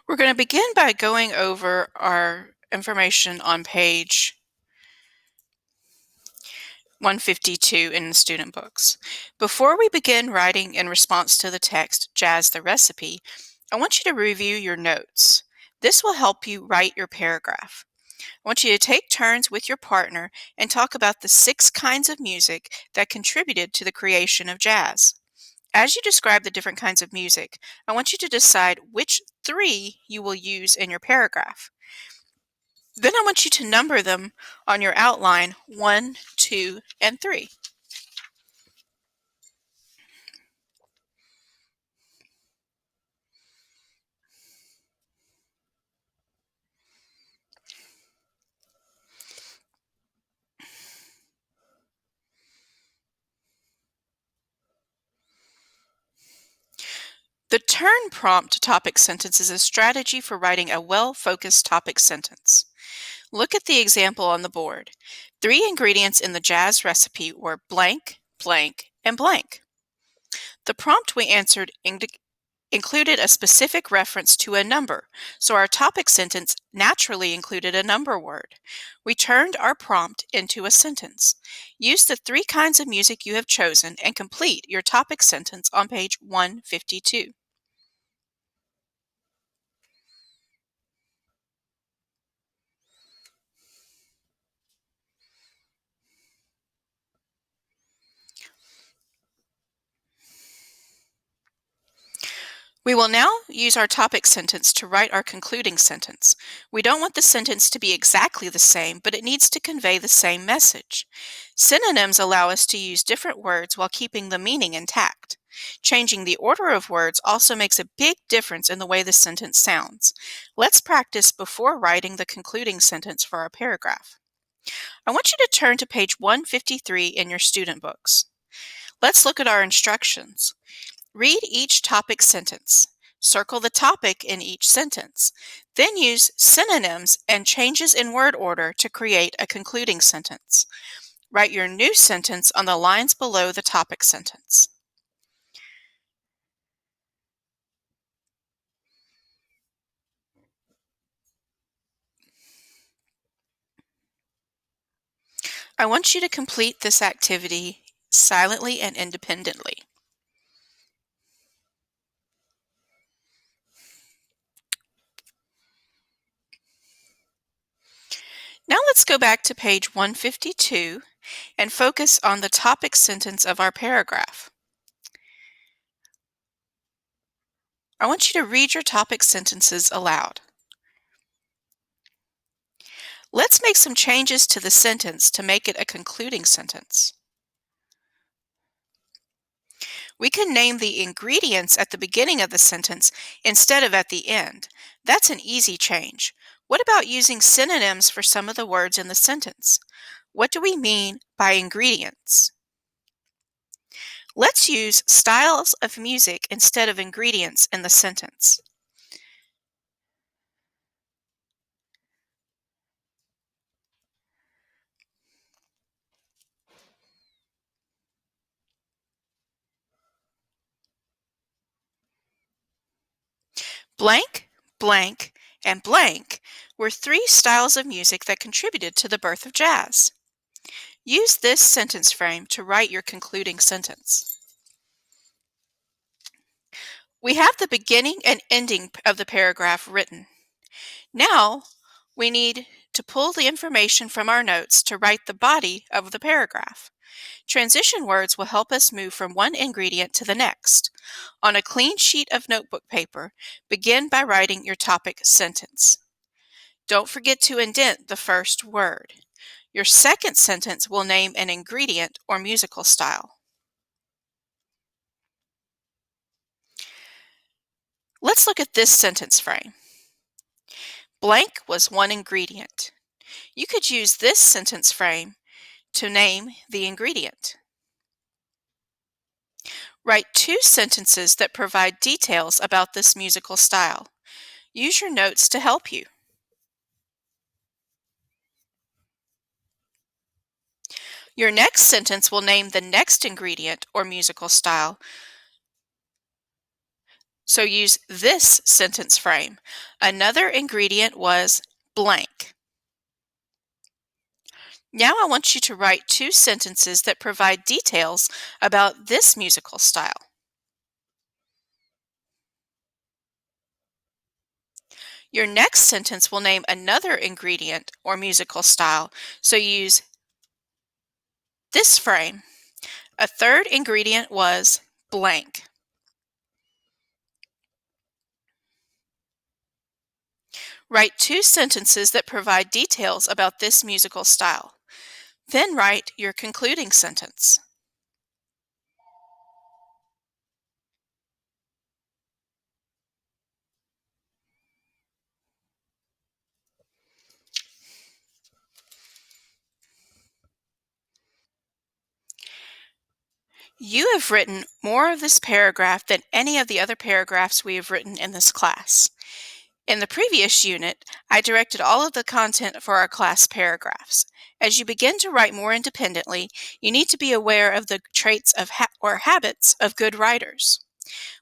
We're going to begin by going over our information on page 152 in the student books. Before we begin writing in response to the text, Jazz the Recipe, I want you to review your notes. This will help you write your paragraph. I want you to take turns with your partner and talk about the 6 kinds of music that contributed to the creation of jazz. As you describe the different kinds of music, I want you to decide which 3 you will use in your paragraph. Then I want you to number them on your outline 1, 2, and 3. The turn prompt topic sentence is a strategy for writing a well-focused topic sentence. Look at the example on the board. 3 ingredients in the jazz recipe were blank, blank, and blank. The prompt we answered included a specific reference to a number, so our topic sentence naturally included a number word. We turned our prompt into a sentence. Use the 3 kinds of music you have chosen and complete your topic sentence on page 152. We will now use our topic sentence to write our concluding sentence. We don't want the sentence to be exactly the same, but it needs to convey the same message. Synonyms allow us to use different words while keeping the meaning intact. Changing the order of words also makes a big difference in the way the sentence sounds. Let's practice before writing the concluding sentence for our paragraph. I want you to turn to page 153 in your student books. Let's look at our instructions. Read each topic sentence. Circle the topic in each sentence. Then use synonyms and changes in word order to create a concluding sentence. Write your new sentence on the lines below the topic sentence. I want you to complete this activity silently and independently. Now let's go back to page 152 and focus on the topic sentence of our paragraph. I want you to read your topic sentences aloud. Let's make some changes to the sentence to make it a concluding sentence. We can name the ingredients at the beginning of the sentence instead of at the end. That's an easy change. What about using synonyms for some of the words in the sentence? What do we mean by ingredients? Let's use styles of music instead of ingredients in the sentence. Blank, blank, and blank were 3 styles of music that contributed to the birth of jazz. Use this sentence frame to write your concluding sentence. We have the beginning and ending of the paragraph written. Now, we need to pull the information from our notes to write the body of the paragraph. Transition words will help us move from one ingredient to the next. On a clean sheet of notebook paper, begin by writing your topic sentence. Don't forget to indent the first word. Your second sentence will name an ingredient or musical style. Let's look at this sentence frame. Blank was one ingredient. You could use this sentence frame to name the ingredient. Write 2 sentences that provide details about this musical style. Use your notes to help you. Your next sentence will name the next ingredient or musical style. So use this sentence frame. Another ingredient was blank. Now I want you to write two sentences that provide details about this musical style. Your next sentence will name another ingredient or musical style, so use this frame. A third ingredient was blank. Write two sentences that provide details about this musical style. Then write your concluding sentence. You have written more of this paragraph than any of the other paragraphs we have written in this class. In the previous unit, I directed all of the content for our class paragraphs. As you begin to write more independently, you need to be aware of the traits of or habits of good writers.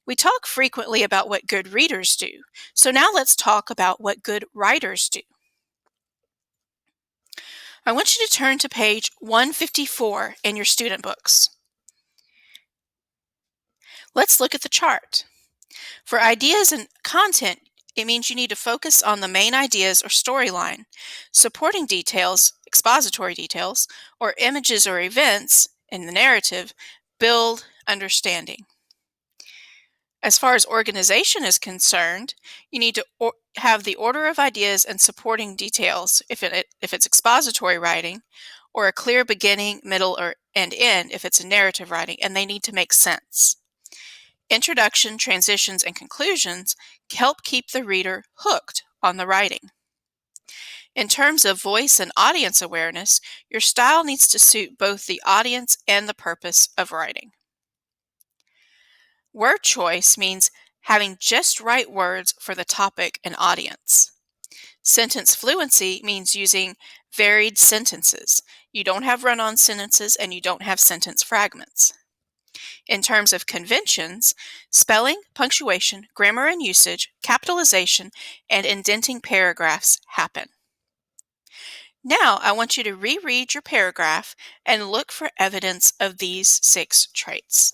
We talk frequently about what good readers do, so now let's talk about what good writers do. I want you to turn to page 154 in your student books. Let's look at the chart. For ideas and content, it means you need to focus on the main ideas or storyline. Supporting details, expository details, or images or events in the narrative build understanding. As far as organization is concerned, you need to have the order of ideas and supporting details if it's expository writing, or a clear beginning, middle, and end if it's a narrative writing, and they need to make sense. Introduction, transitions, and conclusions help keep the reader hooked on the writing. In terms of voice and audience awareness, your style needs to suit both the audience and the purpose of writing. Word choice means having just right words for the topic and audience. Sentence fluency means using varied sentences. You don't have run-on sentences and you don't have sentence fragments. In terms of conventions, spelling, punctuation, grammar and usage, capitalization, and indenting paragraphs happen. Now I want you to reread your paragraph and look for evidence of these 6 traits.